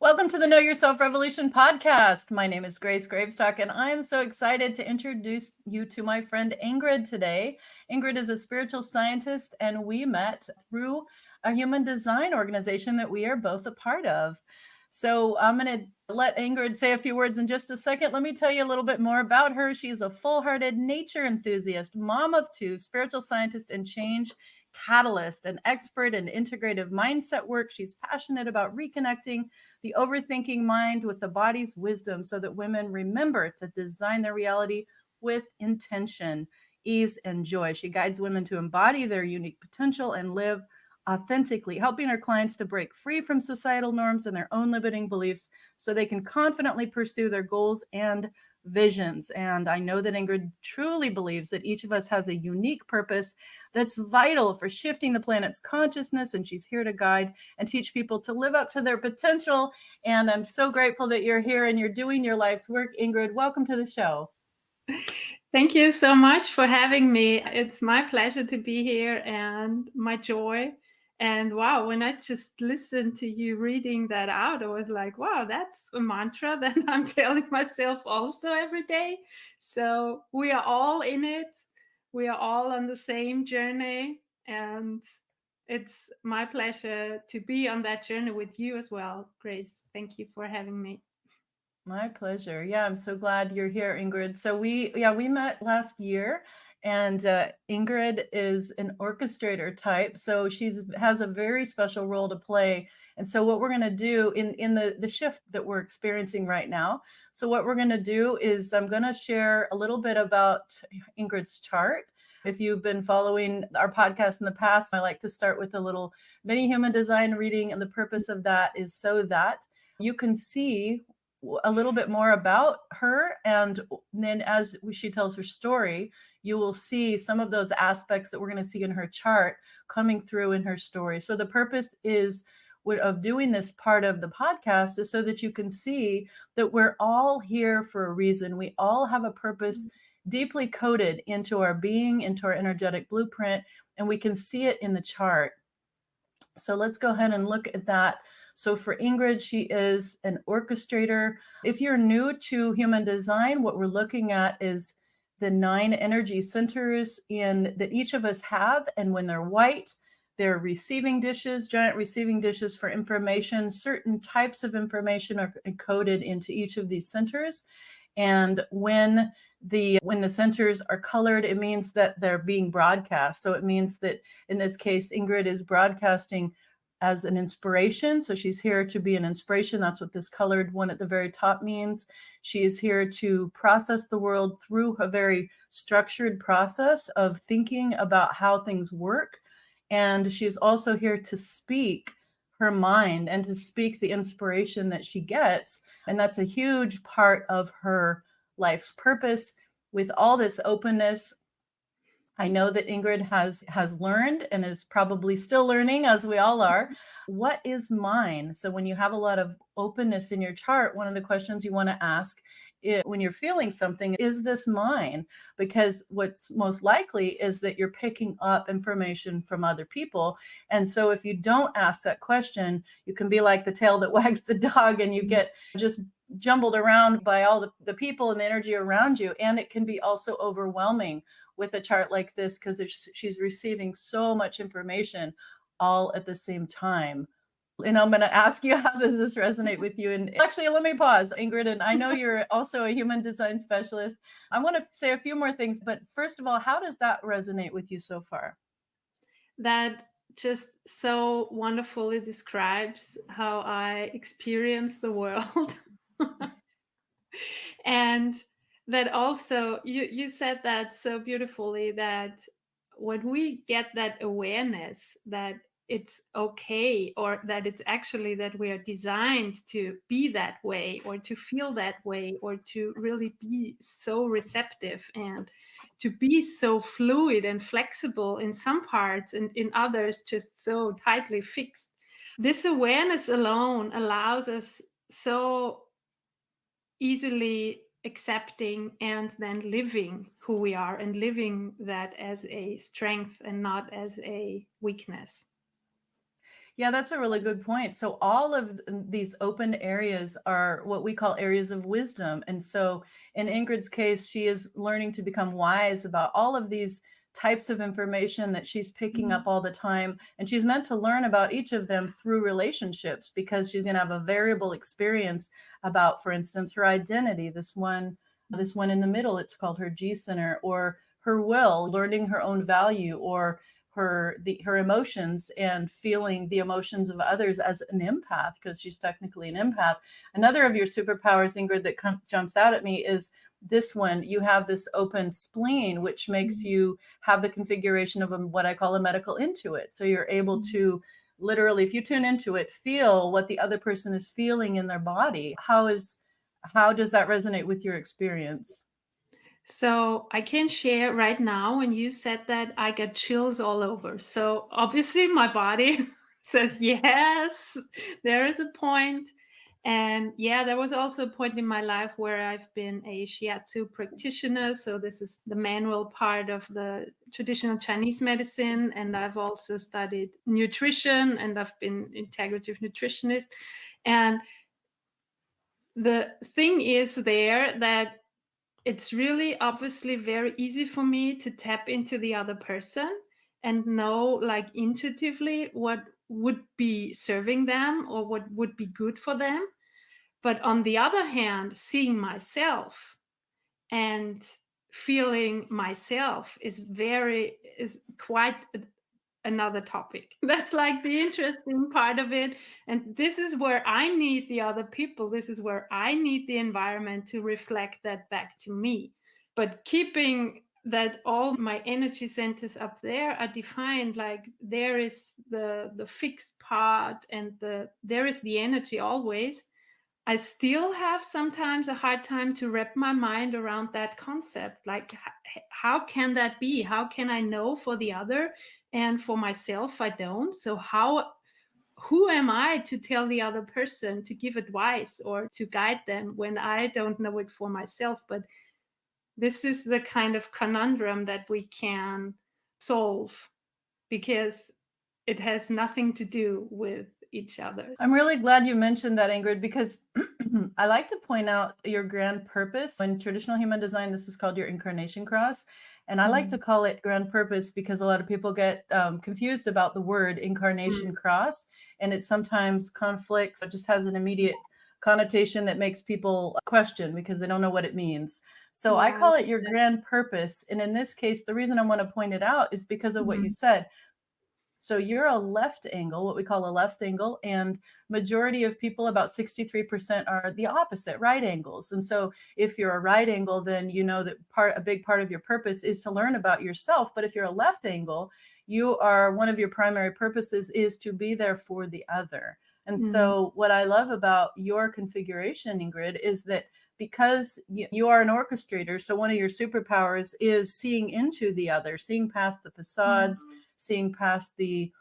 Welcome to the Know Yourself Revolution podcast. My name is Grace Gravestock, and I am so excited to introduce you to my friend Ingrid today. Ingrid is a spiritual scientist, and we met through a human design organization that we are both a part of. So I'm going to let Ingrid say a few words in just a second. Let me tell you a little bit more about her. She's a full-hearted nature enthusiast, mom of two, spiritual scientist, and change catalyst, an expert in integrative mindset work. She's passionate about reconnecting the overthinking mind with the body's wisdom so that women remember to design their reality with intention, ease, and joy. She guides women to embody their unique potential and live authentically, helping her clients to break free from societal norms and their own limiting beliefs so they can confidently pursue their goals and visions. And I know that Ingrid truly believes that each of us has a unique purpose that's vital for shifting the planet's consciousness, and she's here to guide and teach people to live up to their potential. And I'm so grateful that you're here and you're doing your life's work. Ingrid, welcome to the show. Thank you so much for having me. It's my pleasure to be here and my joy. And wow, when I just listened to you reading that out, I was like, wow, that's a mantra that I'm telling myself also every day. So we are all in it. We are all on the same journey. And it's my pleasure to be on that journey with you as well, Grace. Thank you for having me. My pleasure. Yeah, I'm so glad you're here, Ingrid. So we met last year, and Ingrid is an orchestrator type, so she's has a very special role to play. And so what we're going to do in the shift that we're experiencing right now. So what we're going to do is I'm going to share a little bit about Ingrid's chart. If you've been following our podcast in the past, I like to start with a little mini human design reading, and the purpose of that is so that you can see a little bit more about her, and then as she tells her story, you will see some of those aspects that we're going to see in her chart coming through in her story. So the purpose is of doing this part of the podcast is so that you can see that we're all here for a reason. We all have a purpose deeply coded into our being, into our energetic blueprint, and we can see it in the chart. So let's go ahead and look at that. So for Ingrid, she is an orchestrator. If you're new to human design, what we're looking at is the 9 energy centers that each of us have. And when they're white, they're receiving dishes, giant receiving dishes for information. Certain types of information are encoded into each of these centers. And when the centers are colored, it means that they're being broadcast. So it means that in this case, Ingrid is broadcasting as an inspiration. So she's here to be an inspiration. That's what this colored one at the very top means. She is here to process the world through a very structured process of thinking about how things work. And she's also here to speak her mind and to speak the inspiration that she gets. And that's a huge part of her life's purpose. With all this openness, I know that Ingrid has learned and is probably still learning, as we all are. What is mine? So when you have a lot of openness in your chart, one of the questions you want to ask when you're feeling something, is this mine? Because what's most likely is that you're picking up information from other people. And so if you don't ask that question, you can be like the tail that wags the dog, and you get just jumbled around by all the people and the energy around you. And it can be also overwhelming with a chart like this, because she's receiving so much information all at the same time. And I'm going to ask you, how does this resonate with you? And actually, let me pause, Ingrid. And I know you're also a human design specialist. I want to say a few more things, but first of all, how does that resonate with you so far? That just so wonderfully describes how I experience the world. And that also, you said that so beautifully, that when we get that awareness that it's okay, or that it's actually that we are designed to be that way, or to feel that way, or to really be so receptive, and to be so fluid and flexible in some parts, and in others just so tightly fixed. This awareness alone allows us so easily accepting and then living who we are, and living that as a strength and not as a weakness. Yeah, that's a really good point. So all of these open areas are what we call areas of wisdom. And so in Ingrid's case, she is learning to become wise about all of these types of information that she's picking Mm, up all the time. And she's meant to learn about each of them through relationships because she's going to have a variable experience about, for instance, her identity. This one in the middle, it's called her G center, or her will, learning her own value, or her emotions and feeling the emotions of others as an empath because she's technically an empath. Another of your superpowers, Ingrid, that jumps out at me is this one. You have this open spleen, which makes mm, you have the configuration of what I call a medical intuit. So you're able mm. to literally, if you tune into it, feel what the other person is feeling in their body. How does that resonate with your experience? So I can share right now, when you said that, I got chills all over. So obviously my body says yes, there is a point. And yeah, there was also a point in my life where I've been a shiatsu practitioner. So this is the manual part of the traditional Chinese medicine. And I've also studied nutrition, and I've been integrative nutritionist. And the thing is there that it's really obviously very easy for me to tap into the other person and know, like, intuitively what would be serving them or what would be good for them. But on the other hand, seeing myself and feeling myself is quite another topic. That's like the interesting part of it. And this is where I need the other people. This is where I need the environment to reflect that back to me. But keeping that all my energy centers up there are defined, like there is the fixed part, and there is the energy always. I still have sometimes a hard time to wrap my mind around that concept. Like, how can that be? How can I know for the other and for myself I don't? So who am I to tell the other person to give advice or to guide them when I don't know it for myself? But this is the kind of conundrum that we can solve, because it has nothing to do with each other. I'm really glad you mentioned that, Ingrid, because I like to point out your grand purpose. In traditional human design, this is called your incarnation cross. And I like to Mm, call it grand purpose because a lot of people get confused about the word incarnation mm, cross. And it sometimes conflicts, it just has an immediate connotation that makes people question because they don't know what it means. So I yeah, I call it like your that. grand purpose. And in this case, the reason I want to point it out is because of what you Mm, said. So you're a left angle, what we call a left angle, and majority of people, about 63%, are the opposite, right angles. And so if you're a right angle, then you know that a big part of your purpose is to learn about yourself. But if you're a left angle, one of your primary purposes is to be there for the other. And mm. so what I love about your configuration, Ingrid, is that because you are an orchestrator, so one of your superpowers is seeing into the other, seeing past the Mm. facades, seeing past the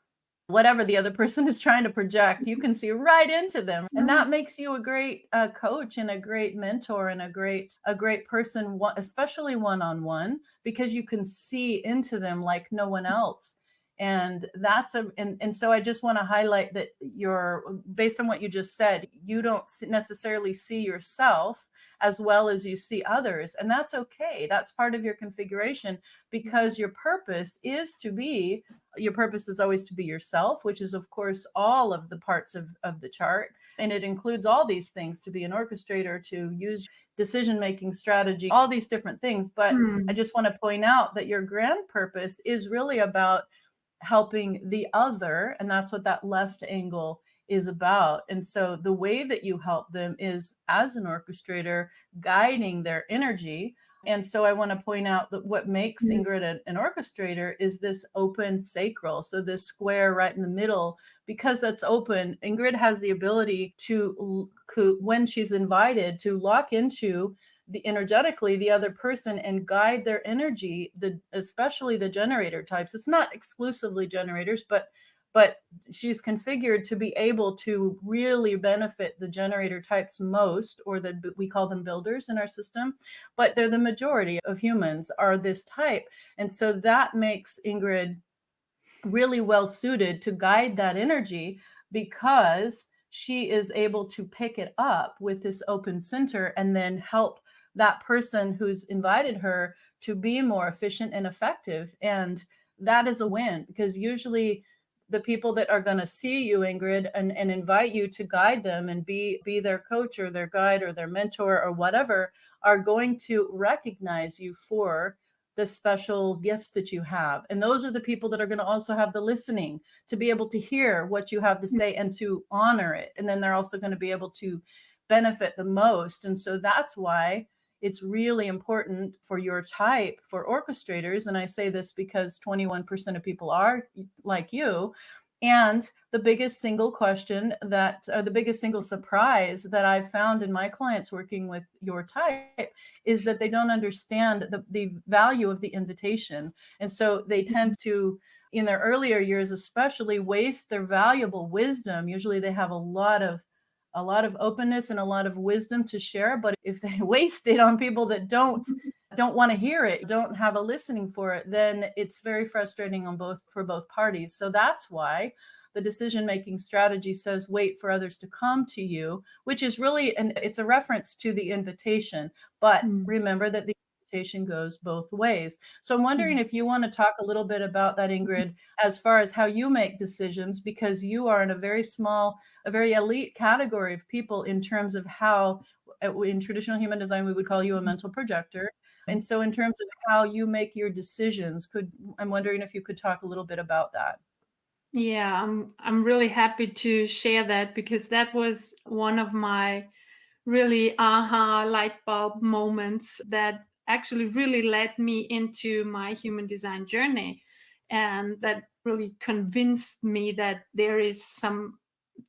whatever the other person is trying to project. You can see right into them, and Yeah. that makes you a great coach and a great mentor and a great person, especially one-on-one, because you can see into them like no one else. And so I just want to highlight that you're, based on what you just said, you don't necessarily see yourself as well as you see others, and that's okay. That's part of your configuration, because your purpose is always to be yourself, which is, of course, all of the parts of the chart. And it includes all these things: to be an orchestrator, to use decision making strategy, all these different things. But I Mm. just want to point out that your grand purpose is really about helping the other. And that's what that left angle is about. And so the way that you help them is as an orchestrator, guiding their energy. And so I want to point out that what makes Mm. Ingrid an orchestrator is this open sacral. So this square right in the middle, because that's open, Ingrid has the ability to, when she's invited, to lock into energetically the other person and guide their energy, especially the generator types. It's not exclusively generators, but she's configured to be able to really benefit the generator types most, or we call them builders in our system, but they're the majority of humans are this type. And so that makes Ingrid really well suited to guide that energy because she is able to pick it up with this open center and then help that person who's invited her to be more efficient and effective. And that is a win because usually the people that are going to see you, Ingrid, and invite you to guide them and be their coach or their guide or their mentor or whatever are going to recognize you for the special gifts that you have. And those are the people that are going to also have the listening to be able to hear what you have to say and to honor it. And then they're also going to be able to benefit the most. And so that's why it's really important for your type for orchestrators. And I say this because 21% of people are like you. And the biggest single question that, or the biggest single surprise that I've found in my clients working with your type is that they don't understand the value of the invitation. And so they tend to, in their earlier years, especially, waste their valuable wisdom. Usually they have a lot of openness and a lot of wisdom to share. But if they waste it on people that don't want to hear it, don't have a listening for it, then it's very frustrating on both for both parties. So that's why the decision making strategy says wait for others to come to you, which is really it's a reference to the invitation. But Mm. remember that the invitation goes both ways. So I'm Yeah. wondering if you want to talk a little bit about that, Ingrid, as far as how you make decisions, because you are in a very small, a very elite category of people in terms of how, in traditional human design, we would call you a mental projector. And so in terms of how you make your decisions, I'm wondering if you could talk a little bit about that. Yeah, I'm really happy to share that because that was one of my really aha light bulb moments that actually really led me into my human design journey, and that really convinced me that there is some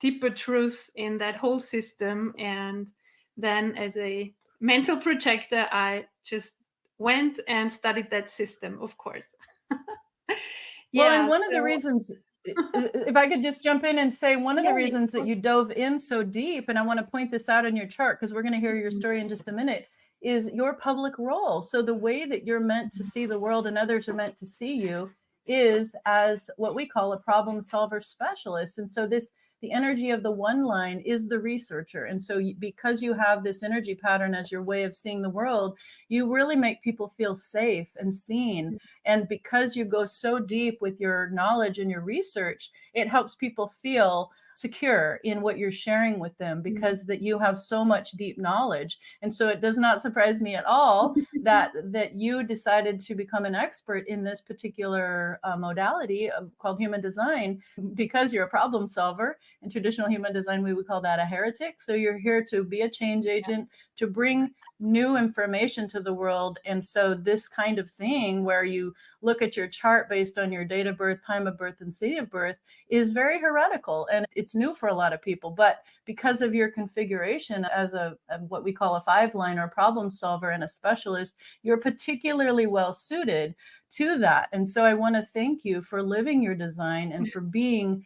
deeper truth in that whole system. And then as a mental projector, I just went and studied that system, of course. Well, and Yeah, one of the so reasons, if I could just jump in and say, one of yeah, the yeah, of reasons that course. you dove in so deep, and I want to point this out in your chart because we're going to hear your Mhm, story in just a minute, is your public role. So the way that you're meant to see the world and others are meant to see you is as what we call a problem solver specialist. And so the energy of the one line is the researcher. And so because you have this energy pattern as your way of seeing the world, you really make people feel safe and seen. And because you go so deep with your knowledge and your research, it helps people feel secure in what you're sharing with them mhm. because that you have so much deep knowledge. And so it does not surprise me at all that you decided to become an expert in this particular modality called human design because you're a problem solver. In traditional human design, we would call that a heretic. So you're here to be a change agent, to bring new information to the world. And so this kind of thing where you look at your chart based on your date of birth, time of birth, and city of birth is very heretical. And it's new for a lot of people. But because of your configuration as a what we call a five line or problem solver and a specialist, you're particularly well suited to that. And so I want to thank you for living your design and for being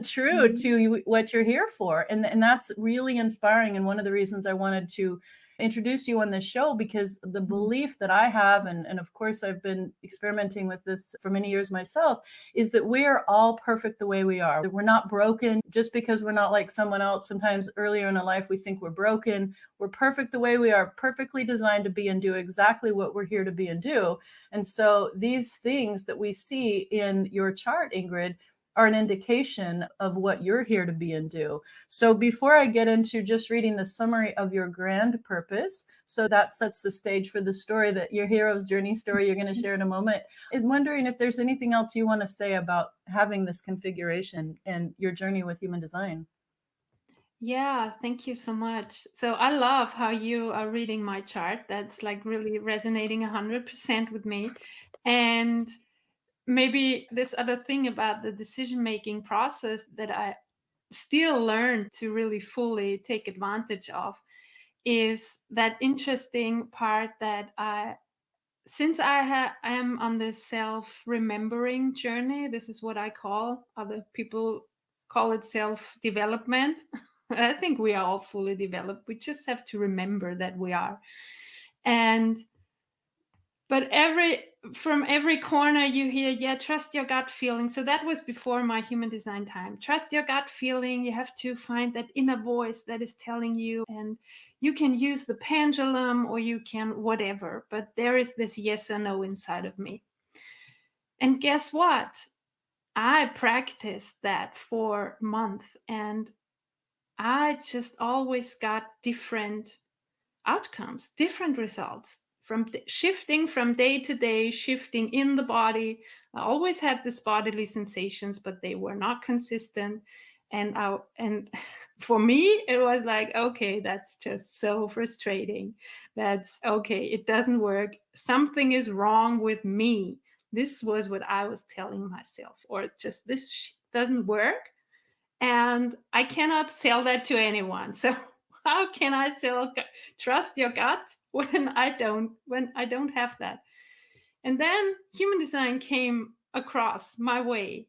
true Mhm, to what you're here for. And that's really inspiring. And one of the reasons I wanted to introduce you on this show, because the mhm, belief that I have, and of course I've been experimenting with this for many years myself, is that we are all perfect the way we are. We're not broken just because we're not like someone else. Sometimes earlier in our life we think we're broken. We're perfect the way we are, perfectly designed to be and do exactly what we're here to be and do. And so these things that we see in your chart, Ingrid, are an indication of what you're here to be and do. So before I get into just reading the summary of your grand purpose, so that sets the stage for the story, that your hero's journey story you're going to share in a moment, I'm wondering if there's anything else you want to say about having this configuration and your journey with human design. yeah, thank you so much. So I love how you are reading my chart. That's like really resonating 100% with me. And maybe this other thing about the decision making process that I still learn to really fully take advantage of is that interesting part that since I am on this self remembering journey. This is what I call, other people call it self development. I think we are all fully developed. We just have to remember that we are. And but from every corner you hear, yeah, trust your gut feeling. So that was before my human design time. Trust your gut feeling. You have to find that inner voice that is telling you, and you can use the pendulum or you can whatever, but there is this yes or no inside of me. And guess what? I practiced that for months, and I just always got different outcomes, different results from shifting from day to day, shifting in the body. I always had these bodily sensations, but they were not consistent. And for me, it was like, okay, that's just so frustrating. That's okay. It doesn't work. Something is wrong with me. This was what I was telling myself, or just this doesn't work, and I cannot sell that to anyone. So how can I sell trust your gut when I don't have that? And then human design came across my way,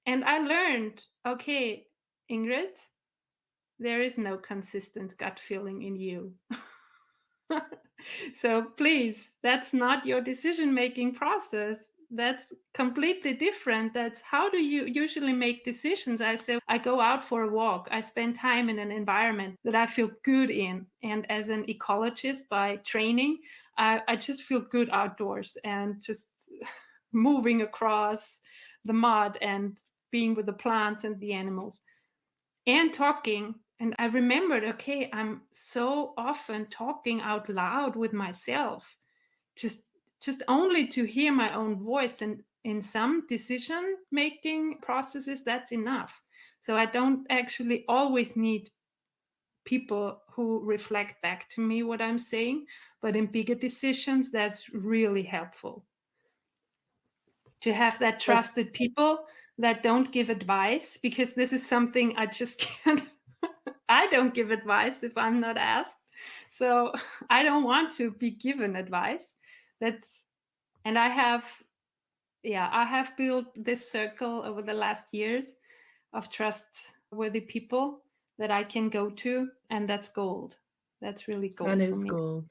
and I learned, okay, Ingrid, there is no consistent gut feeling in you. So please, that's not your decision making process. That's completely different. That's how do you usually make decisions? I say, I go out for a walk. I spend time in an environment that I feel good in. And as an ecologist by training, I just feel good outdoors and just moving across the mud and being with the plants and the animals and talking. And I remembered, okay, I'm so often talking out loud with myself, just just only to hear my own voice. And in some decision making processes, that's enough. So I don't actually always need people who reflect back to me what I'm saying, but in bigger decisions, that's really helpful to have that That's trusted people that don't give advice, because this is something I just can't. I don't give advice if I'm not asked. So I don't want to be given advice. That's and I have yeah, I have built this circle over the last years of trustworthy people that I can go to, and that's gold. That's really that gold for is me. gold.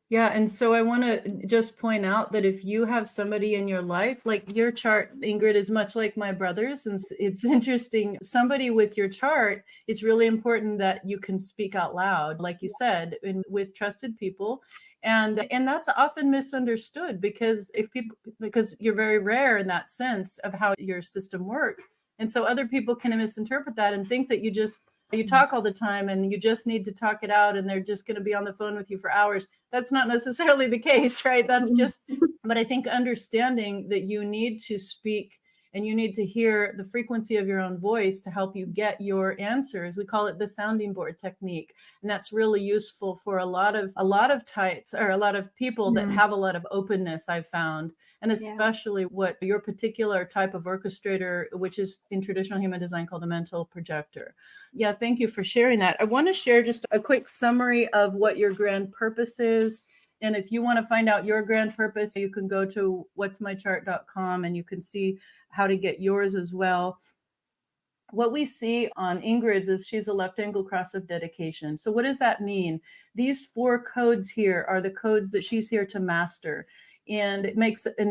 Yeah, and so I want to just point out that if you have somebody in your life, like your chart, Ingrid, is much like my brother's, and it's interesting. Somebody with your chart, it's really important that you can speak out loud, like you said, with trusted people. And that's often misunderstood because you're very rare in that sense of how your system works. And so other people can misinterpret that and think that you talk all the time and you just need to talk it out and they're just going to be on the phone with you for hours. That's not necessarily the case, right? That's just, but I think understanding that you need to speak and you need to hear the frequency of your own voice to help you get your answers. We call it the sounding board technique. And that's really useful for a lot of types, or a lot of people that have a lot of openness, I've found. And Yeah. especially what your particular type of orchestrator, which is in traditional human design called a mental projector. Yeah, thank you for sharing that. I want to share just a quick summary of what your grand purpose is. And if you want to find out your grand purpose, you can go to what'smychart.com and you can see how to get yours as well. What we see on Ingrid's is she's a left angle cross of dedication. So what does that mean? These 4 codes here are the codes that she's here to master. And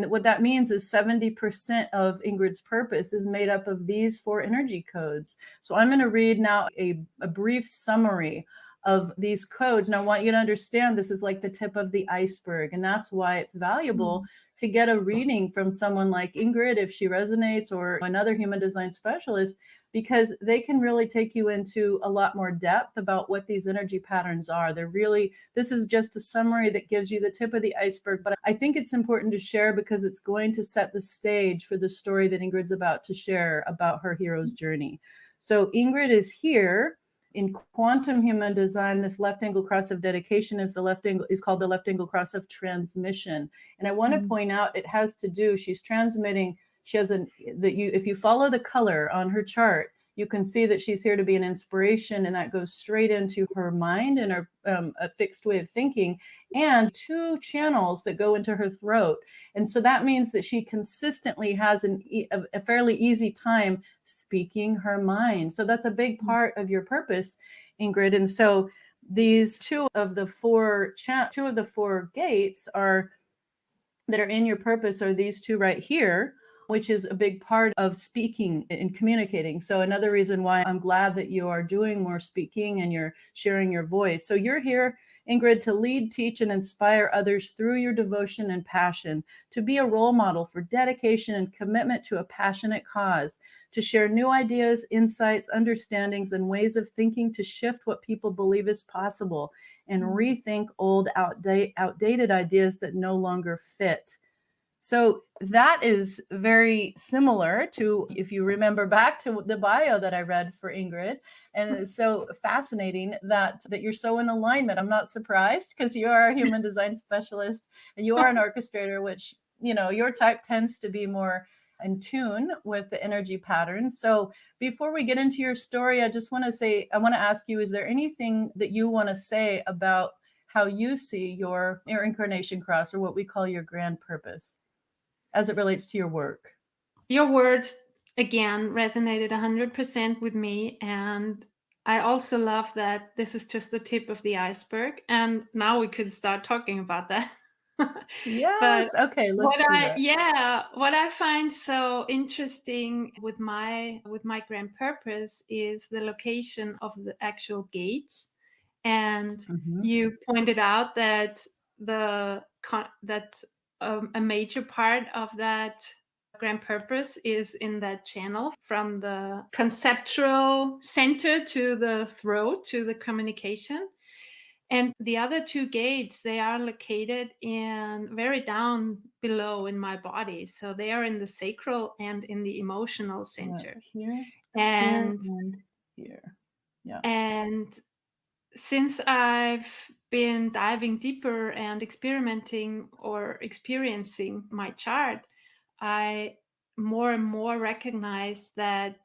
what that means is 70% of Ingrid's purpose is made up of these 4 energy codes. So I'm going to read now a brief summary of these codes. And I want you to understand this is like the tip of the iceberg. And that's why it's valuable to get a reading from someone like Ingrid, if she resonates, or another human design specialist, because they can really take you into a lot more depth about what these energy patterns are. This is just a summary that gives you the tip of the iceberg, but I think it's important to share because it's going to set the stage for the story that Ingrid's about to share about her hero's journey. So Ingrid is here. In quantum human design, this left angle cross of dedication is called the left angle cross of transmission. And I want to point out it has to do, she's transmitting, if you follow the color on her chart, you can see that she's here to be an inspiration, and that goes straight into her mind and her a fixed way of thinking, and 2 channels that go into her throat. And so that means that she consistently has a fairly easy time speaking her mind. So that's a big part of your purpose, Ingrid. And so these two of the four gates are that are in your purpose are these two right here, which is a big part of speaking and communicating. So, another reason why I'm glad that you are doing more speaking and you're sharing your voice. So, you're here, Ingrid, to lead, teach, and inspire others through your devotion and passion, to be a role model for dedication and commitment to a passionate cause, to share new ideas, insights, understandings, and ways of thinking to shift what people believe is possible and rethink old, outdated ideas that no longer fit. So that is very similar to, if you remember back to the bio that I read for Ingrid, and it's so fascinating that you're so in alignment. I'm not surprised because you are a human design specialist and you are an orchestrator, which, your type tends to be more in tune with the energy patterns. So before we get into your story, I want to ask you, is there anything that you want to say about how you see your incarnation cross, or what we call your grand purpose, as it relates to your work? Your words again resonated 100% with me, and I also love that this is just the tip of the iceberg, and now we could start talking about that. But Yes. Okay, let's do that. what I find so interesting with my grand purpose is the location of the actual gates. And Mhm. you pointed out that that a major part of that grand purpose is in that channel from the conceptual center to the throat to the communication. And the other two gates, they are located in very down below in my body. So they are in the sacral and in the emotional Yeah, center. here, And and here. Yeah. and since I've been diving deeper and experimenting or experiencing my chart, I more and more recognize that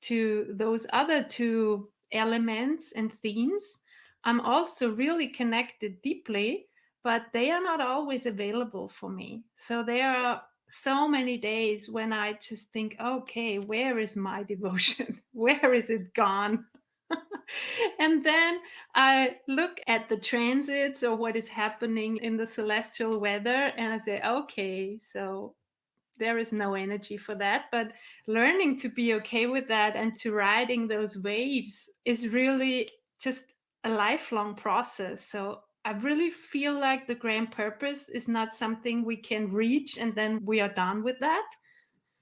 to those other two elements and themes, I'm also really connected deeply, but they are not always available for me. So there are so many days when I just think, okay, where is my devotion? Where is it gone? And then I look at the transits or what is happening in the celestial weather and I say, okay, so there is no energy for that. But learning to be okay with that and to riding those waves is really just a lifelong process. So I really feel like the grand purpose is not something we can reach and then we are done with that.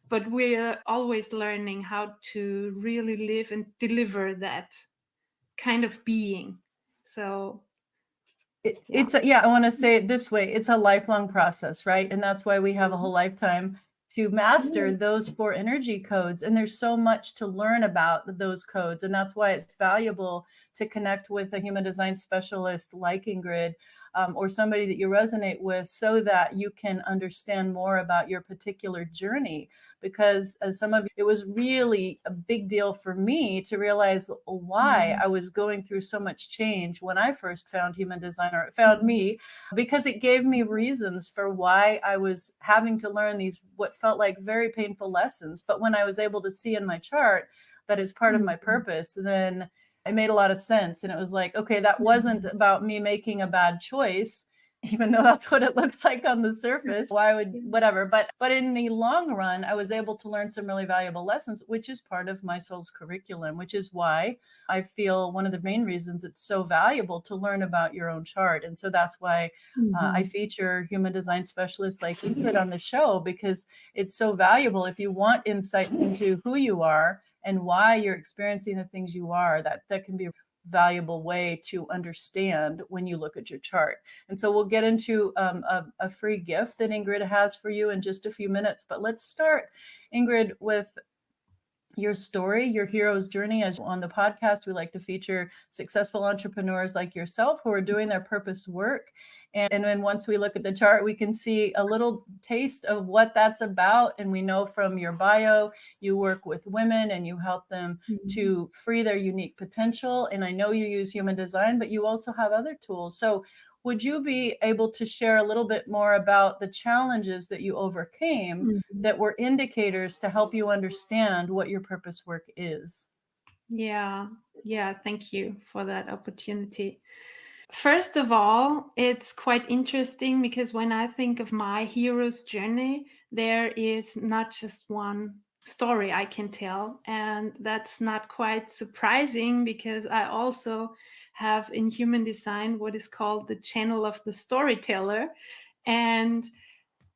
But we're always learning how to really live and deliver that kind of being. So, yeah. Yeah, I want to say it this way. It's a lifelong process, right? And that's why we have a whole lifetime to master those four energy codes. And there's so much to learn about those codes. And that's why it's valuable to connect with a human design specialist like Ingrid, or somebody that you resonate with, so that you can understand more about your particular journey. Because as some of you, it was really a big deal for me to realize why Mhm. I was going through so much change when I first found human design, or it found me, because it gave me reasons for why I was having to learn these, what felt like very painful lessons. But when I was able to see in my chart that is part of my Mhm. purpose, then it made a lot of sense. And it was like, okay, that wasn't Mhm. about me making a bad choice, even though that's what it looks like on the surface. Why would, whatever, but in the long run, I was able to learn some really valuable lessons, which is part of my soul's curriculum, which is why I feel one of the main reasons it's so valuable to learn about your own chart. And so that's why I Mhm. feature human design specialists like Ingrid on the show, because it's so valuable. If you want insight into who you are and why you're experiencing the things you are, that can be a valuable way to understand when you look at your chart. And so we'll get into a free gift that Ingrid has for you in just a few minutes. But let's start, Ingrid, with your story, your hero's journey. As on the podcast, we like to feature successful entrepreneurs like yourself who are doing their purpose work. And then once we look at the chart, we can see a little taste of what that's about. And we know from your bio, you work with women and you help them Mhm. to free their unique potential. And I know you use human design, but you also have other tools. So would you be able to share a little bit more about the challenges that you overcame Mhm. that were indicators to help you understand what your purpose work is? Yeah. Yeah. Thank you for that opportunity. First of all, it's quite interesting because when I think of my hero's journey, there is not just one story I can tell. And that's not quite surprising because I also have in human design what is called the channel of the storyteller. And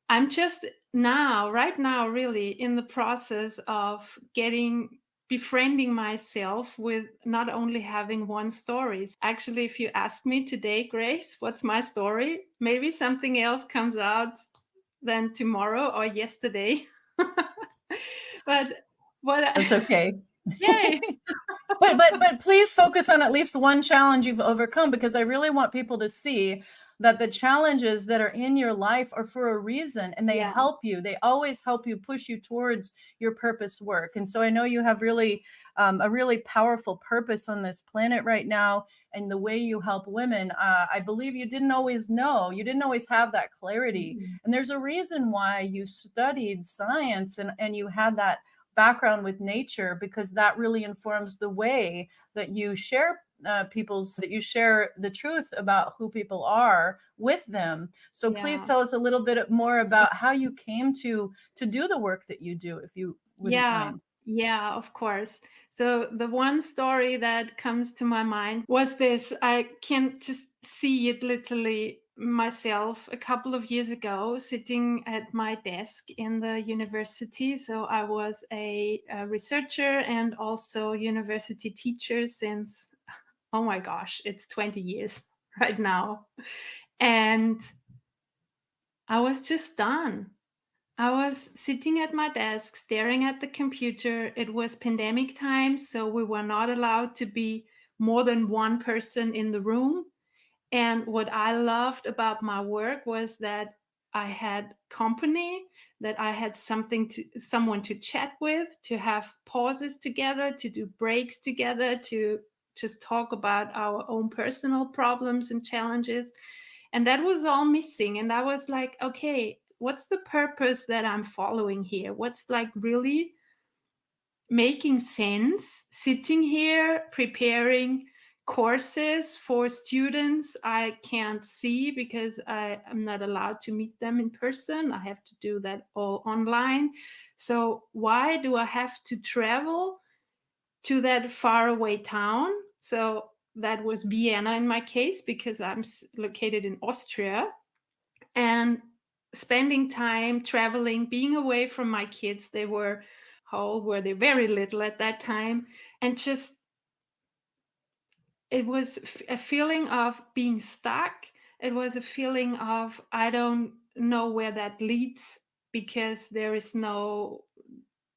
I'm just now, right now, really in the process of getting befriending myself with not only having one story. Actually, if you ask me today, Grace, what's my story? Maybe something else comes out than tomorrow or yesterday. But what That's okay. yay. But please focus on at least one challenge you've overcome, because I really want people to see that the challenges that are in your life are for a reason, and they Yeah, help you. They always help you, push you towards your purpose work. And so I know you have really a really powerful purpose on this planet right now, and the way you help women. I believe you didn't always know, you didn't always have that clarity. mhm, And there's a reason why you studied science, and you had that background with nature, because that really informs the way that you share that you share the truth about who people are with them. So please yeah. tell us a little bit more about how you came to do the work that you do, if you wouldn't Yeah, mind. yeah, of course. So the one story that comes to my mind was this. I can just see it literally myself a couple of years ago sitting at my desk in the university. So I was a researcher and also university teacher since, oh my gosh, it's 20 years right now. And I was just done. I was sitting at my desk, staring at the computer. It was pandemic time, so we were not allowed to be more than one person in the room. And what I loved about my work was that I had company, that I had someone to chat with, to have pauses together, to do breaks together, to just talk about our own personal problems and challenges. And that was all missing. And I was like, okay, what's the purpose that I'm following here? What's like really making sense sitting here preparing courses for students I can't see because I am not allowed to meet them in person. I have to do that all online. So why do I have to travel to that faraway town? So that was Vienna in my case because I'm located in Austria, and spending time traveling, being away from my kids. They were, how old were they? Very little at that time. And just, it was a feeling of being stuck. It was a feeling of, I don't know where that leads because there is no,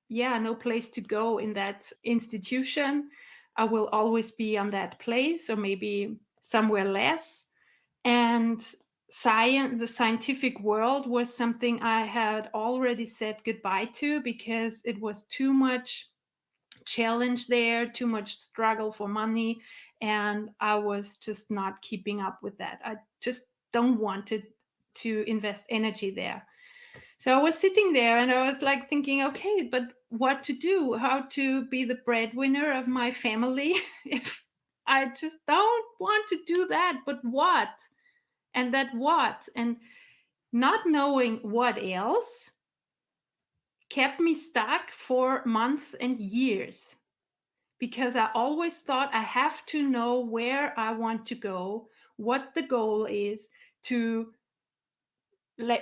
yeah, no place to go in that institution. I will always be on that place or maybe somewhere less. And science, the scientific world was something I had already said goodbye to because it was too much challenge there, too much struggle for money, and I was just not keeping up with that. I just don't want to invest energy there. So I was sitting there and I was like thinking, okay, but what to do? How to be the breadwinner of my family if I just don't want to do that, but what? And that what? And not knowing what else kept me stuck for months and years because I always thought I have to know where I want to go, what the goal is, to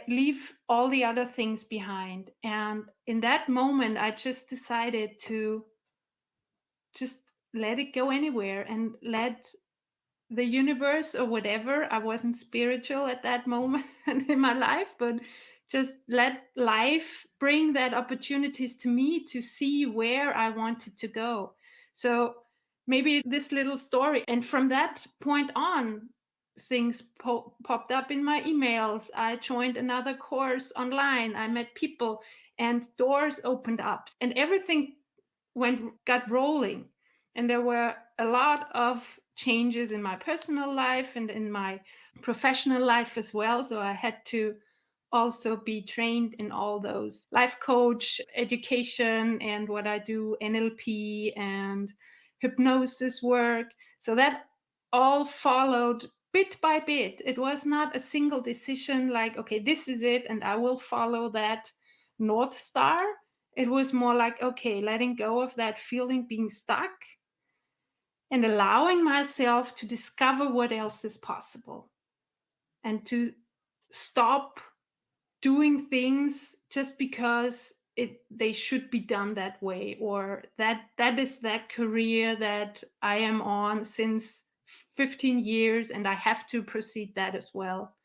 leave all the other things behind. And in that moment, I just decided to just let it go anywhere and let the universe or whatever. I wasn't spiritual at that moment in my life, but just let life bring that opportunities to me to see where I wanted to go. So maybe this little story. And from that point on, things popped up in my emails. I joined another course online. I met people and doors opened up and everything got rolling. And there were a lot of changes in my personal life and in my professional life as well. So I had to also be trained in all those life coach education and what I do, NLP and hypnosis work. So that all followed bit by bit. It was not a single decision like, okay, this is it, and I will follow that North Star. It was more like, okay, letting go of that feeling being stuck and allowing myself to discover what else is possible and to stop doing things just because they should be done that way, or that is that career that I am on since 15 years and I have to proceed that as well.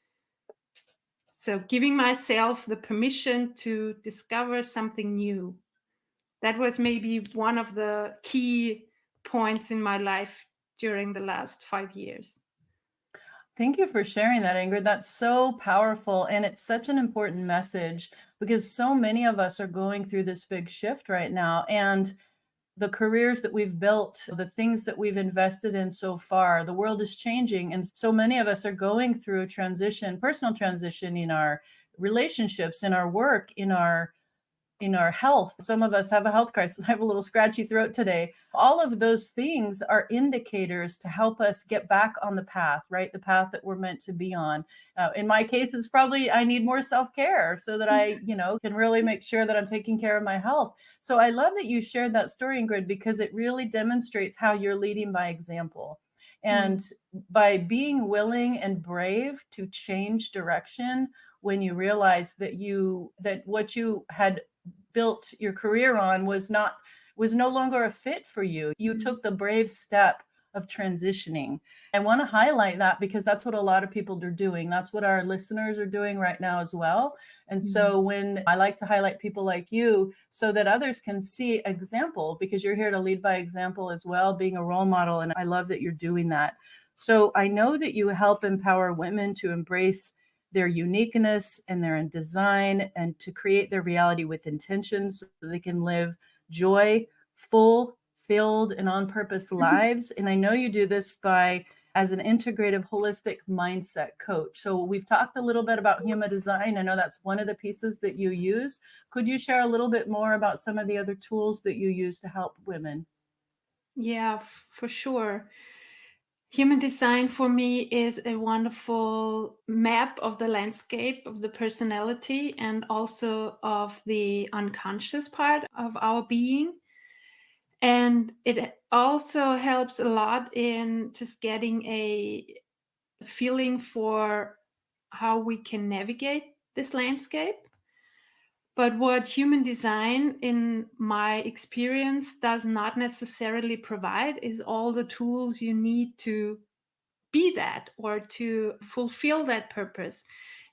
So giving myself the permission to discover something new, that was maybe one of the key points in my life during the last 5 years. Thank you for sharing that, Ingrid. That's so powerful. And it's such an important message because so many of us are going through this big shift right now. And the careers that we've built, the things that we've invested in so far, the world is changing. And so many of us are going through a transition, personal transition in our relationships, in our work, in our health. Some of us have a health crisis. I have a little scratchy throat today. All of those things are indicators to help us get back on the path, right? The path that we're meant to be on. In my case, it's probably I need more self-care so that I, can really make sure that I'm taking care of my health. So I love that you shared that story, Ingrid, because it really demonstrates how you're leading by example. Mm, And by being willing and brave to change direction when you realize that what you had built your career on was no longer a fit for you. You mm, took the brave step of transitioning. I want to highlight that because that's what a lot of people are doing. That's what our listeners are doing right now as well. And mm. so when I like to highlight people like you so that others can see example, because you're here to lead by example as well, being a role model. And I love that you're doing that. So I know that you help empower women to embrace their uniqueness and their design and to create their reality with intention so they can live joy, full, filled, and on purpose lives. And I know you do this by as an integrative, holistic mindset coach. So we've talked a little bit about human design. I know that's one of the pieces that you use. Could you share a little bit more about some of the other tools that you use to help women? Yeah, for sure. Human design for me is a wonderful map of the landscape of the personality and also of the unconscious part of our being. And it also helps a lot in just getting a feeling for how we can navigate this landscape. But what human design, in my experience, does not necessarily provide is all the tools you need to be that or to fulfill that purpose.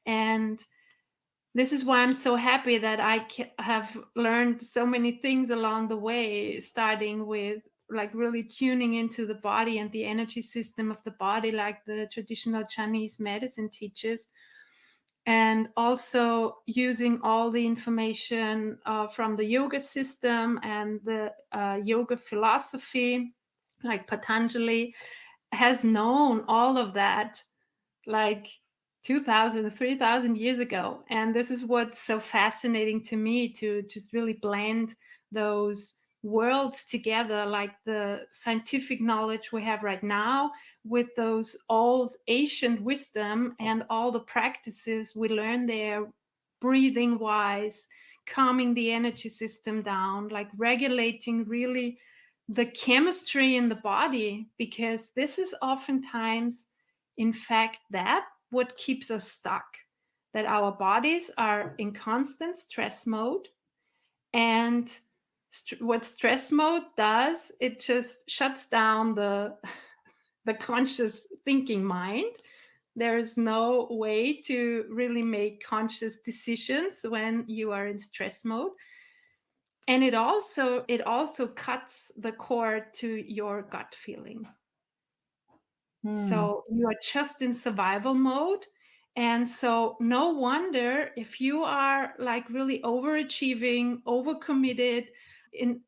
And this is why I'm so happy that have learned so many things along the way, starting with like really tuning into the body and the energy system of the body, like the traditional Chinese medicine teaches, and also using all the information from the yoga system and the yoga philosophy, like Patanjali has known all of that like 2000, 3000 years ago. And this is what's so fascinating to me, to just really blend those worlds together, like the scientific knowledge we have right now with those old ancient wisdom and all the practices we learn there, breathing wise, calming the energy system down, like regulating really the chemistry in the body, because this is oftentimes in fact that what keeps us stuck, that our bodies are in constant stress mode. And what stress mode does, it just shuts down the the conscious thinking mind. There's no way to really make conscious decisions when you are in stress mode. And it also cuts the cord to your gut feeling. Hmm. So you are just in survival mode. And so no wonder if you are like really overachieving, overcommitted, in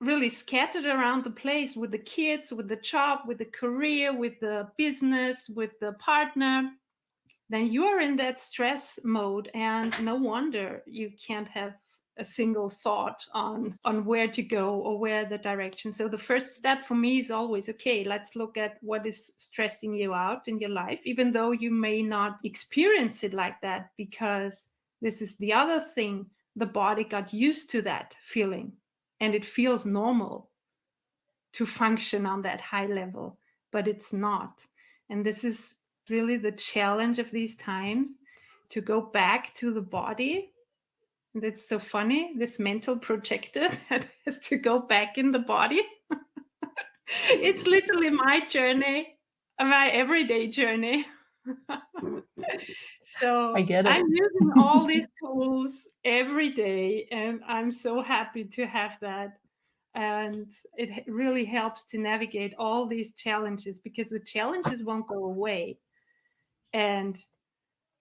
really scattered around the place with the kids, with the job, with the career, with the business, with the partner, then you are in that stress mode. And no wonder you can't have a single thought on where to go or where the direction. So the first step for me is always, okay, let's look at what is stressing you out in your life, even though you may not experience it like that, because this is the other thing. The body got used to that feeling, and it feels normal to function on that high level, but it's not. And this is really the challenge of these times, to go back to the body. And it's so funny, this mental projector that has to go back in the body. It's literally my journey, my everyday journey. I So get it. I'm using all these tools every day, and I'm so happy to have that. And it really helps to navigate all these challenges, because the challenges won't go away. And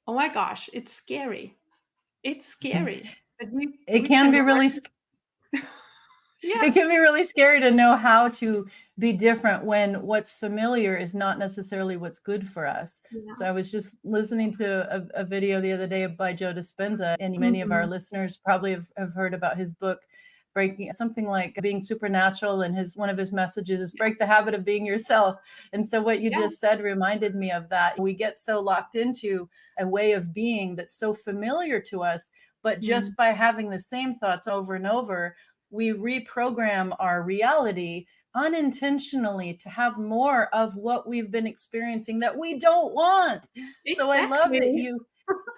oh my gosh, it's scary. It's scary. But It we can can be really learn. Yeah. it can be really scary to know how to be different when what's familiar is not necessarily what's good for us. So Yeah. I was just listening to a video the other day by Joe Dispenza, and many of our Mhm. listeners probably have heard about his book, Breaking, something like Being Supernatural, and his one of his messages is break the habit of being yourself. And so what you Yeah. just said reminded me of that. We get so locked into a way of being that's so familiar to us, but Mm. just by having the same thoughts over and over, we reprogram our reality unintentionally to have more of what we've been experiencing that we don't want. So I love that Exactly. you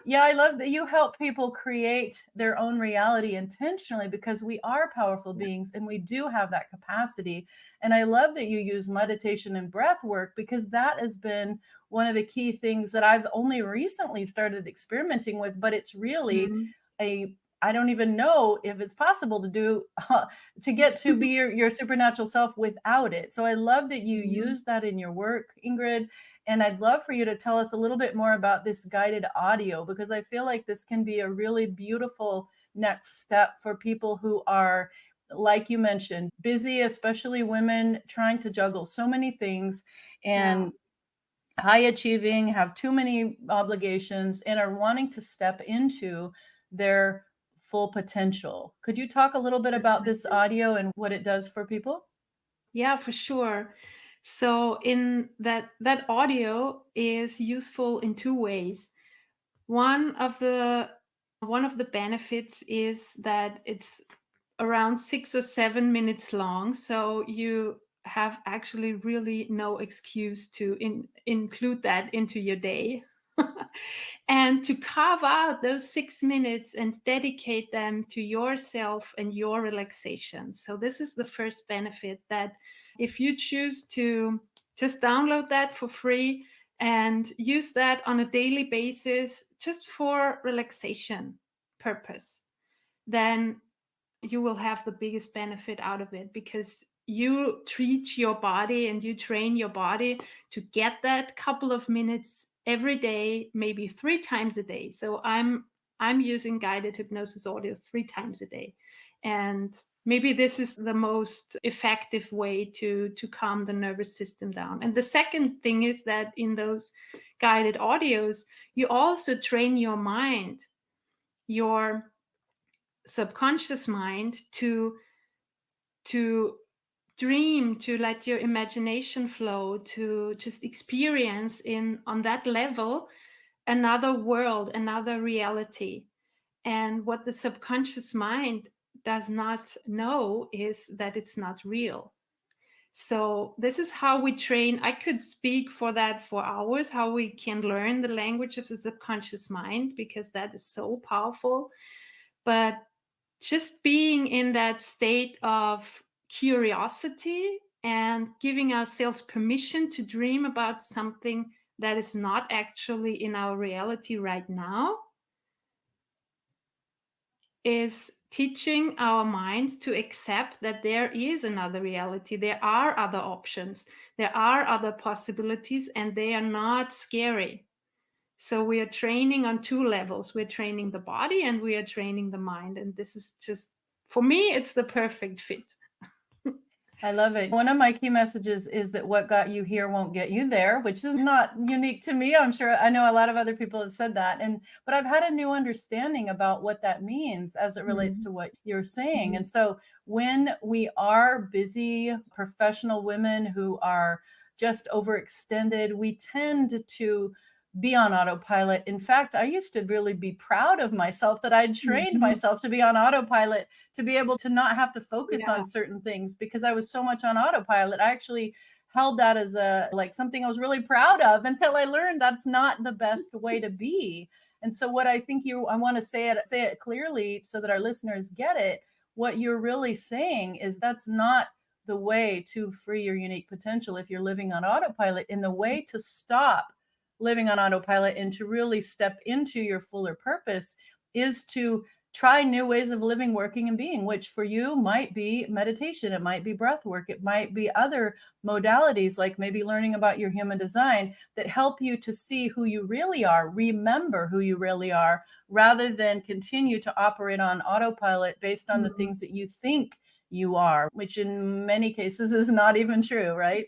yeah, I love that you help people create their own reality intentionally, because we are powerful Yeah. beings and we do have that capacity. And I love that you use meditation and breath work, because that has been one of the key things that I've only recently started experimenting with, but it's really Mhm. a I don't even know if it's possible to do to get to be your supernatural self without it. So I love that you Mhm. use that in your work, Ingrid. And I'd love for you to tell us a little bit more about this guided audio, because I feel like this can be a really beautiful next step for people who are, like you mentioned, busy, especially women trying to juggle so many things Yeah. and high achieving, have too many obligations, and are wanting to step into their full potential. Could you talk a little bit about this Definitely. audio and what it does for people? Yeah, for sure. So in that audio is useful in two ways. One of the one of the benefits is that it's around 6 or 7 minutes long, so you have actually really no excuse to include that into your day. And to carve out those 6 minutes and dedicate them to yourself and your relaxation. So this is the first benefit, that if you choose to just download that for free and use that on a daily basis just for relaxation purpose, then you will have the biggest benefit out of it, because you treat your body and you train your body to get that couple of minutes every day, maybe 3 times a day. So I'm using guided hypnosis audio 3 times a day, and maybe this is the most effective way to calm the nervous system down. And the second thing is that in those guided audios, you also train your mind, your subconscious mind, to dream, to let your imagination flow, to just experience in on that level another world, another reality. And what the subconscious mind does not know is that it's not real. So this is how we train. I could speak for that for hours, how we can learn the language of the subconscious mind, because that is so powerful. But just being in that state of curiosity and giving ourselves permission to dream about something that is not actually in our reality right now is teaching our minds to accept that there is another reality, there are other options, there are other possibilities, and they are not scary. So we are training on two levels. We're training the body and we are training the mind. And this is just, for me, it's the perfect fit. I love it. One of my key messages is that what got you here won't get you there, which is not unique to me. I'm sure I know a lot of other people have said that. But I've had a new understanding about what that means as it relates Mm, to what you're saying. mhm, And so when we are busy professional women who are just overextended, we tend to be on autopilot. In fact, I used to really be proud of myself that I'd trained mhm. myself to be on autopilot, to be able to not have to focus Yeah. on certain things because I was so much on autopilot. I actually held that as a like something I was really proud of until I learned that's not the best way to be. And so what I think I want to say it clearly so that our listeners get it. What you're really saying is that's not the way to free your unique potential if you're living on autopilot. In the way to stop living on autopilot and to really step into your fuller purpose is to try new ways of living, working, and being, which for you might be meditation, it might be breath work, it might be other modalities, like maybe learning about your human design that help you to see who you really are, remember who you really are, rather than continue to operate on autopilot based on the Mhm. things that you think you are, which in many cases is not even true, right?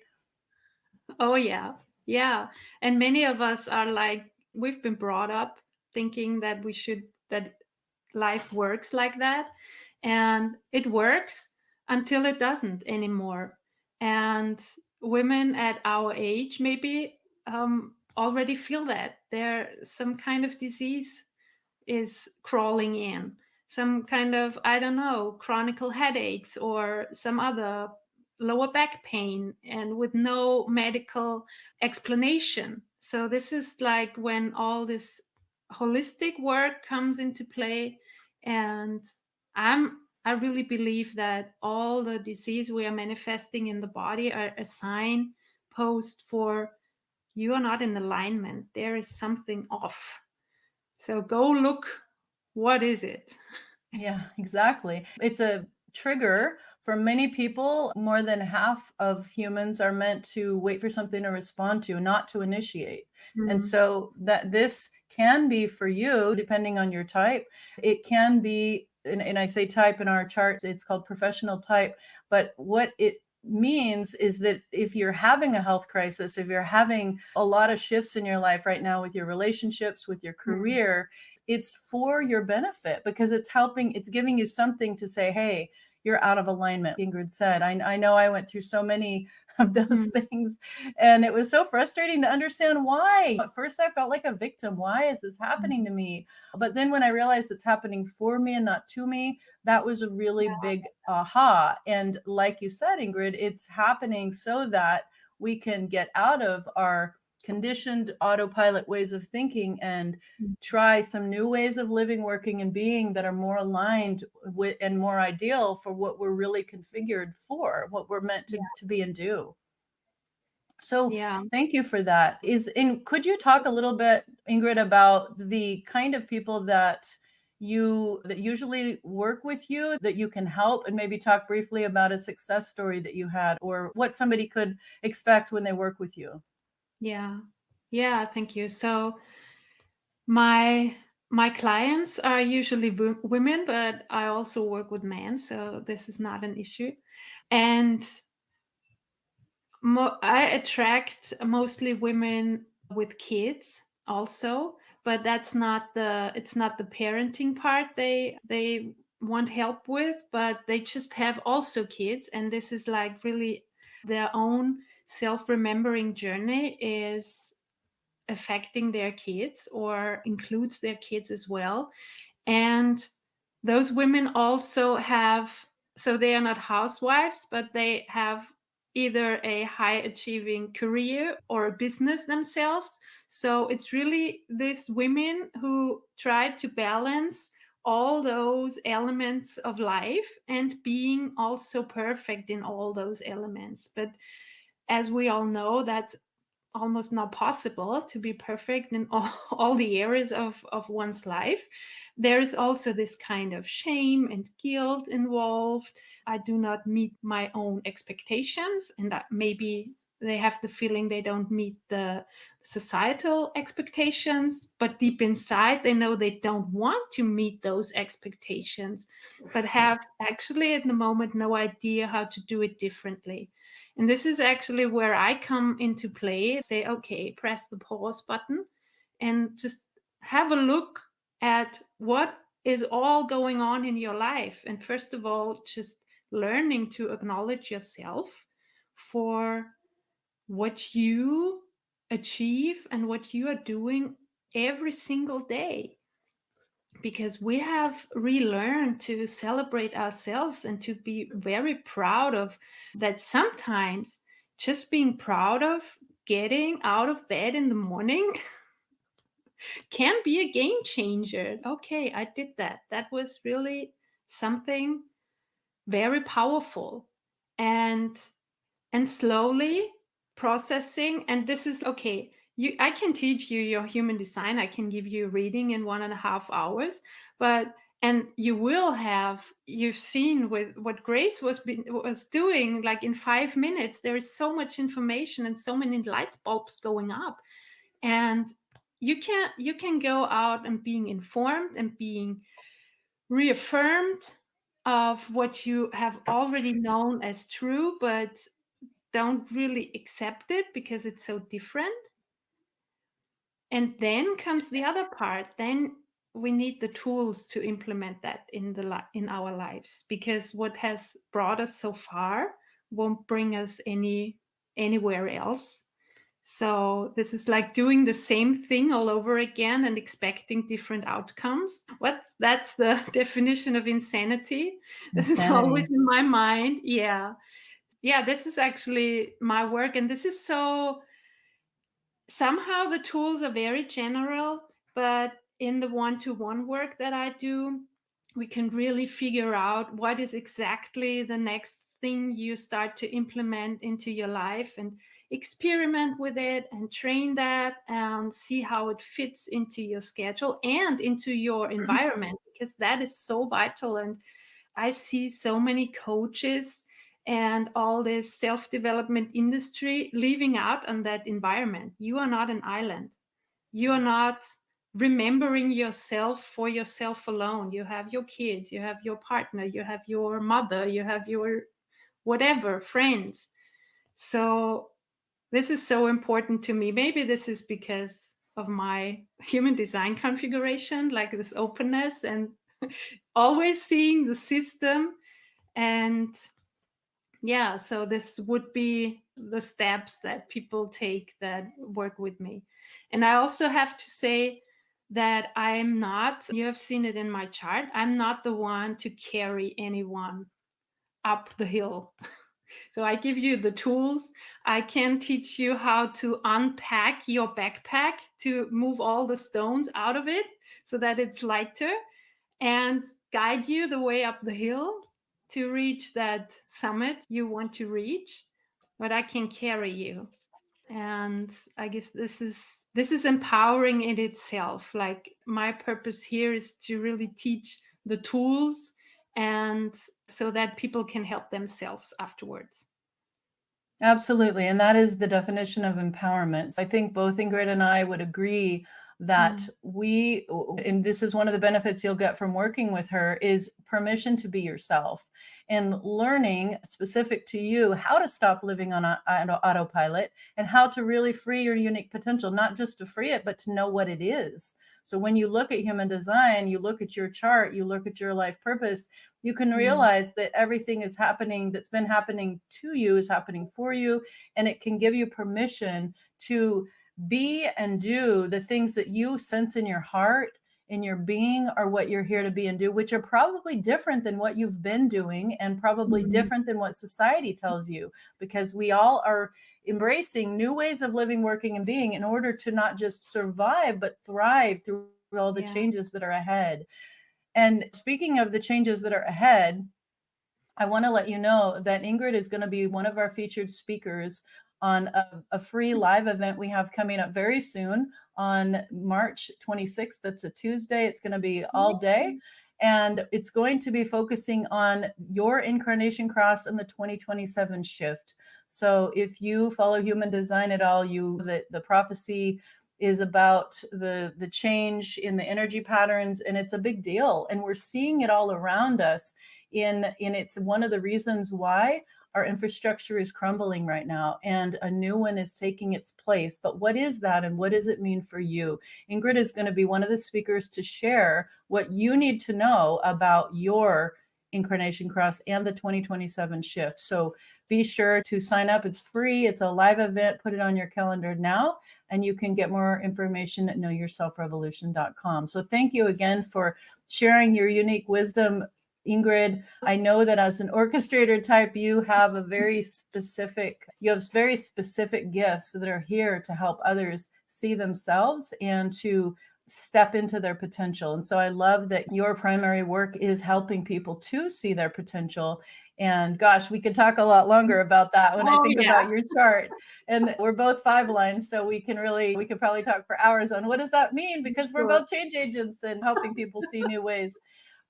Oh, yeah. Yeah. And many of us are like, we've been brought up thinking that that life works like that. And it works until it doesn't anymore. And women at our age maybe already feel that there's some kind of disease is crawling in, some kind of, I don't know, chronic headaches or some other lower back pain, and with no medical explanation. So this is like when all this holistic work comes into play. And I really believe that all the disease we are manifesting in the body are a sign post for you are not in alignment, there is something off. So go look. What is it? Yeah, exactly. It's a trigger for many people. More than half of humans are meant to wait for something to respond to, not to initiate. And Mm, so that this can be for you, depending on your type. It can be, and I say type in our charts, it's called professional type. But what it means is that if you're having a health crisis, if you're having a lot of shifts in your life right now with your relationships, with your mm, career, it's for your benefit because it's giving you something to say, hey, you're out of alignment. Ingrid said, I know I went through so many of those mm, things, and it was so frustrating to understand why. At first, I felt like a victim. Why is this happening mm. to me? But then when I realized it's happening for me and not to me, that was a really big aha. And like you said, Ingrid, it's happening so that we can get out of our conditioned autopilot ways of thinking and Mm. try some new ways of living, working, and being that are more aligned with and more ideal for what we're really configured for, what we're meant Yeah, to be and do. So yeah, thank you for that. Could you talk a little bit, Ingrid, about the kind of people that usually work with you that you can help, and maybe talk briefly about a success story that you had or what somebody could expect when they work with you? yeah, yeah. Thank you. So my my clients are usually women, but I also work with men, so this is not an issue. And I attract mostly women with kids also, but that's not the it's not the parenting part they want help with, but they just have also kids, and this is like really their own self-remembering journey is affecting their kids or includes their kids as well. And those women also have, so they are not housewives, but they have either a high achieving career or a business themselves. So it's really these women who try to balance all those elements of life and being also perfect in all those elements. But as we all know, that's almost not possible to be perfect in all the areas of one's life. There is also this kind of shame and guilt involved. I do not meet my own expectations, and that maybe they have the feeling they don't meet the societal expectations, but deep inside they know they don't want to meet those expectations, but have actually at the moment no idea how to do it differently. And this is actually where I come into play. Say, okay, press the pause button and just have a look at what is all going on in your life. And first of all, just learning to acknowledge yourself for what you achieve and what you are doing every single day, because we have relearned to celebrate ourselves and to be very proud of that. Sometimes just being proud of getting out of bed in the morning can be a game changer. Okay, I did that. That was really something very powerful. And slowly processing, and this is okay, I can teach you your human design, I can give you a reading in 1.5 hours, but and you will have, you've seen with what Grace was doing, like in 5 minutes there is so much information and so many light bulbs going up. And you can go out and being informed and being reaffirmed of what you have already known as true, but don't really accept it because it's so different. And then comes the other part. Then we need the tools to implement that in our lives, because what has brought us so far won't bring us anywhere else. So this is like doing the same thing all over again and expecting different outcomes. That's the definition of insanity. This is always Insanity. in my mind. Yeah. Yeah, this is actually my work, and this is so, somehow the tools are very general, but in the one-to-one work that I do, we can really figure out what is exactly the next thing you start to implement into your life, and experiment with it and train that and see how it fits into your schedule and into your environment, because that is so vital. And I see so many coaches and all this self-development industry leaving out on that environment. You are not an island. You are not remembering yourself for yourself alone. You have your kids, you have your partner, you have your mother, you have your whatever, friends. So this is so important to me. Maybe this is because of my human design configuration, like this openness and always seeing the system. And yeah, so this would be the steps that people take that work with me. And I also have to say that I'm not, you have seen it in my chart, I'm not the one to carry anyone up the hill. So I give you the tools. I can teach you how to unpack your backpack to move all the stones out of it so that it's lighter, and guide you the way up the hill to reach that summit you want to reach. But I can carry you. And I guess this is empowering in itself. Like my purpose here is to really teach the tools, and so that people can help themselves afterwards. Absolutely, and that is the definition of empowerment. I think both Ingrid and I would agree that Mm. and this is one of the benefits you'll get from working with her, is permission to be yourself and learning specific to you how to stop living on autopilot and how to really free your unique potential, not just to free it, but to know what it is. So when you look at human design, you look at your chart, you look at your life purpose, you can Mm. realize that everything is happening that's been happening to you is happening for you. And it can give you permission to be and do the things that you sense in your heart, in your being, are what you're here to be and do, which are probably different than what you've been doing and probably Mm. different than what society tells you, because we all are embracing new ways of living, working, and being in order to not just survive, but thrive through all the Yeah. changes that are ahead. And speaking of the changes that are ahead, I want to let you know that Ingrid is going to be one of our featured speakers on a free live event we have coming up very soon on March 26th. That's a Tuesday. It's going to be all day. And it's going to be focusing on your incarnation cross and the 2027 shift. So if you follow human design at all, the prophecy is about the change in the energy patterns, and it's a big deal, and we're seeing it all around us. In It's one of the reasons why our infrastructure is crumbling right now and a new one is taking its place. But what is that, and what does it mean for you? Ingrid is going to be one of the speakers to share what you need to know about your incarnation cross and the 2027 shift. So be sure to sign up. It's free. It's a live event. Put it on your calendar now, and you can get more information at knowyourselfrevolution.com. So thank you again for sharing your unique wisdom, Ingrid. I know that as an orchestrator type, you have very specific gifts that are here to help others see themselves and to step into their potential. And so I love that your primary work is helping people to see their potential. And gosh, we could talk a lot longer about that when I think about your chart. And we're both 5 lines, so we could probably talk for hours on what does that mean, because we're both change agents and helping people see new ways.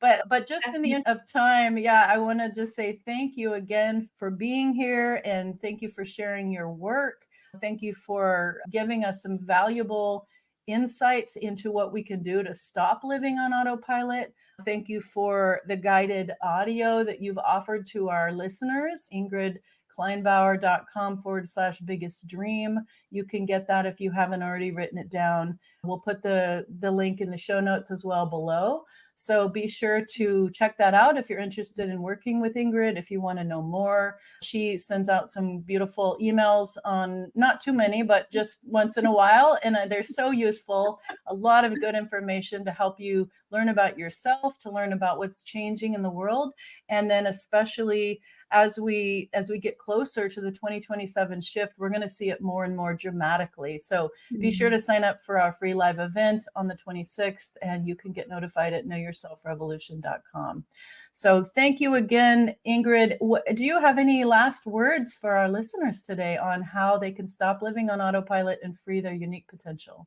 But just in the end of time, yeah, I want to just say thank you again for being here, and thank you for sharing your work. Thank you for giving us some valuable insights into what we can do to stop living on autopilot. Thank you for the guided audio that you've offered to our listeners. IngridKleinbauer.com/biggest dream. You can get that if you haven't already written it down. We'll put the link in the show notes as well below. So be sure to check that out if you're interested in working with Ingrid, if you want to know more. She sends out some beautiful emails on, not too many, but just once in a while. And they're so useful. A lot of good information to help you learn about yourself, to learn about what's changing in the world. And then especially as we get closer to the 2027 shift, we're going to see it more and more dramatically. So be sure to sign up for our free live event on the 26th, and you can get notified at knowyourselfrevolution.com. So thank you again, Ingrid. Do you have any last words for our listeners today on how they can stop living on autopilot and free their unique potential?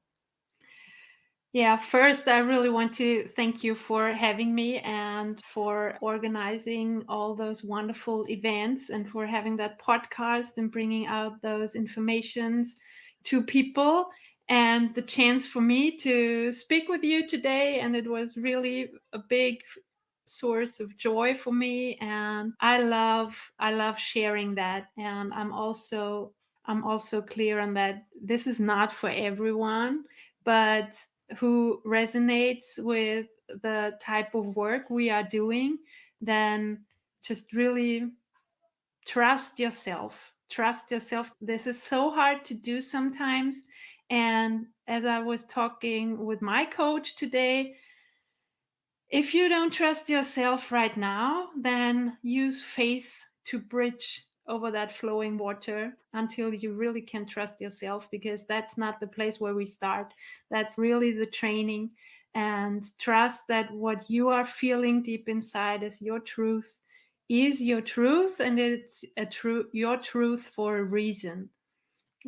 Yeah, first, I really want to thank you for having me and for organizing all those wonderful events and for having that podcast and bringing out those informations to people and the chance for me to speak with you today. And it was really a big source of joy for me. And I love sharing that. And I'm also clear on that this is not for everyone, but who resonates with the type of work we are doing, then just really trust yourself. Trust yourself. This is so hard to do sometimes. And as I was talking with my coach today, if you don't trust yourself right now, then use faith to bridge over that flowing water until you really can trust yourself, because that's not the place where we start. That's really the training. And trust that what you are feeling deep inside is your truth, and it's your truth for a reason.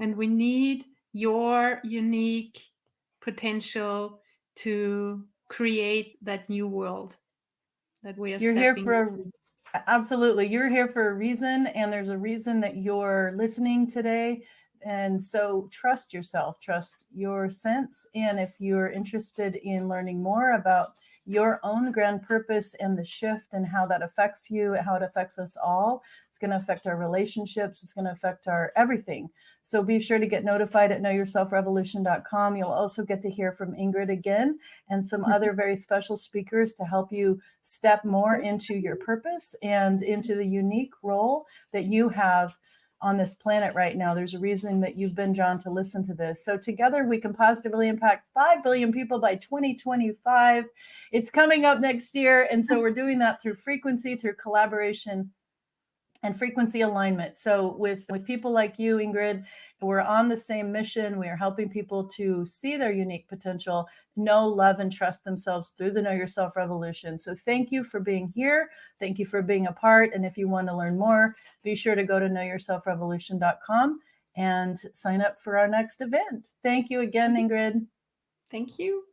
And we need your unique potential to create that new world that we are You're here stepping for into. Absolutely. You're here for a reason, and there's a reason that you're listening today. And so trust yourself, trust your sense. And if you're interested in learning more about your own grand purpose and the shift and how that affects you, how it affects us all, it's going to affect our relationships, it's going to affect our everything. So be sure to get notified at knowyourselfrevolution.com. You'll also get to hear from Ingrid again and some other very special speakers to help you step more into your purpose and into the unique role that you have on this planet right now. There's a reason that you've been drawn to listen to this. So together we can positively impact 5 billion people by 2025. It's coming up next year. And so we're doing that through frequency, through collaboration, and frequency alignment. So with people like you, Ingrid, we're on the same mission. We are helping people to see their unique potential, know, love, and trust themselves through the Know Yourself Revolution. So thank you for being here. Thank you for being a part. And if you want to learn more, be sure to go to knowyourselfrevolution.com and sign up for our next event. Thank you again, Ingrid. Thank you.